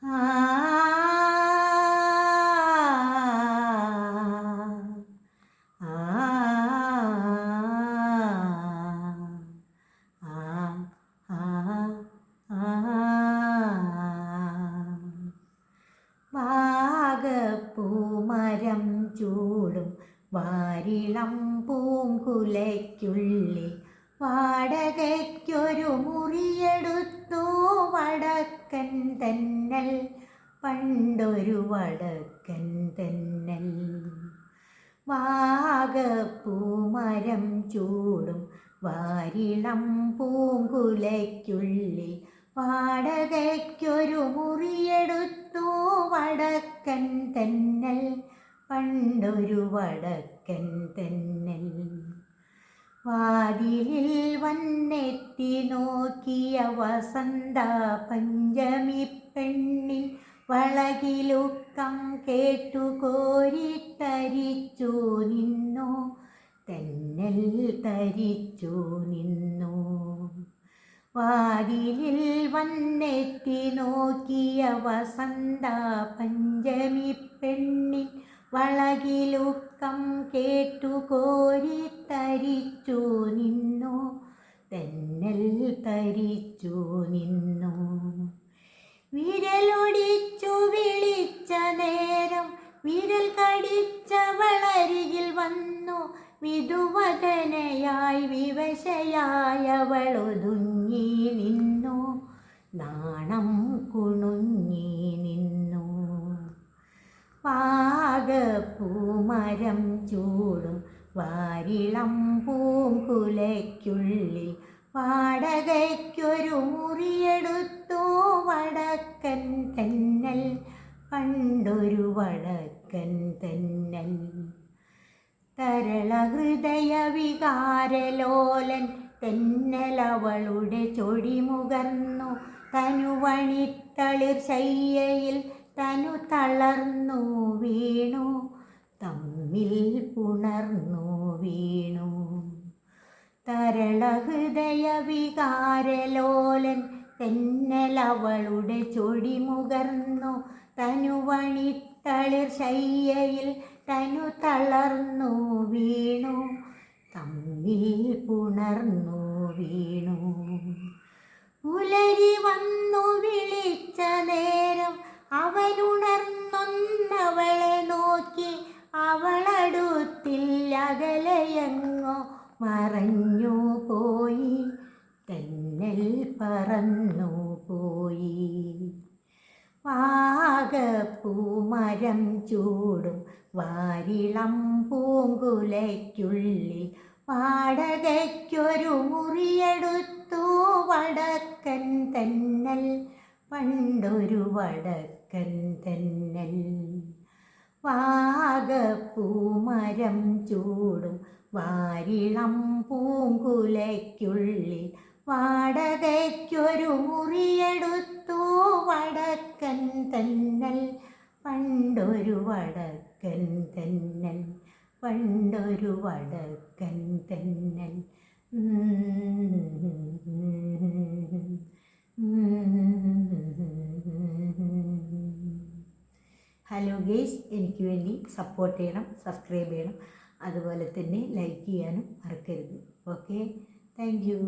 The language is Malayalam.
ആ ആ വാഗപ്പൂമരം ചൂടും വാരിളം പൂങ്കുലയ്ക്കുള്ളിൽ വാടകയ്ക്കൊരു മുറിയെടുത്തു വടക്കൻ തെന്നൽ, പണ്ടൊരു വടക്കൻ തെന്നൽ. വാഗപ്പൂമരം ചൂടും വാരിളം പൂങ്കുലയ്ക്കുള്ളിൽ വാടകയ്ക്കൊരു മുറിയെടുത്തു വടക്കൻ തെന്നൽ, പണ്ടൊരു വടക്കൻ തെന്നൽ. വാതിലിൽ വന്നെത്തി നോക്കിയ വസന്ത പഞ്ചമി പെണ്ണിൻ വളകിലുക്കം കേട്ടു കോരിത്തരിച്ചു നിന്നു, തെന്നൽ തരിച്ചു നിന്നു. വാതിലിൽ വന്നെത്തി നോക്കിയ വസന്ത പഞ്ചമി പെണ്ണിൻ വളകിലുക്കം കേട്ടു കോരിത്തരിച്ചു നിന്നു, തെന്നൽ തരിച്ചു നിന്നു. വിരലൊടിച്ചു വിളിച്ച നേരം വിരൽ കടിച്ചവളരികിൽ വന്നു, വിധുവദനയായി വിവശയായവളൊതുങ്ങി നിന്നു, നാണം കുണുങ്ങി നിന്നു. വാഗപ്പൂമരം ചൂടും വാരിളം പൂങ്കുലയ്ക്കുള്ളിൽ വാടകയ്ക്കൊരു മുറിയെടുത്തു വടക്കൻ തെന്നൽ, പണ്ടൊരു വടക്കൻ തെന്നൽ. തരളഹൃദയ വികാരലോലൻ തെന്നലവളുടെ ചൊടിമുകർന്നു, തനുവണിത്തളിർ ശയ്യയിൽ തനു തളർന്നു വീണു, തമ്മിൽ പുണർന്നു വീണു. തരളഹൃദയ വികാരലോലൻ തെന്നലവളുടെ ചൊടിമുകർന്നു, തനുവണിത്തളിർ ശയ്യയിൽ തനു തളർന്നു വീണു, തമ്മിൽ പുണർന്നു വീണു. പുലരി വന്നു വിളിച്ച നേരം അവനുണർന്നൊന്നവളെ നോക്കി, അവളടുത്തില്ല അകലെയെങ്ങോ മറഞ്ഞു പോയി, തെന്നൽ പറന്നു പോയി. വാഗപ്പൂമരം ചൂടും വാരിളം പൂങ്കുലയ്ക്കുള്ളിൽ വാടകയ്ക്കൊരു മുറിയെടുത്തു വടക്കൻ തെന്നൽ, പണ്ടൊരു വടക്കൻ തെന്നൽ. വാഗപ്പൂമരം ചൂടും വാരിളം പൂങ്കുലയ്ക്കുള്ളിൽ വാടകയ്ക്കൊരു മുറിയെടുത്തു വടക്കൻ തെന്നൽ, പണ്ടൊരു വടക്കൻ തെന്നൽ, പണ്ടൊരു വടക്കൻ തെന്നൽ. ഹലോ ഗേസ്, എനിക്ക് വേണ്ടി സപ്പോർട്ട് ചെയ്യണം, സബ്സ്ക്രൈബ് ചെയ്യണം, അതുപോലെ തന്നെ ലൈക്ക് ചെയ്യാനും മറക്കരുത്. Okay, thank you.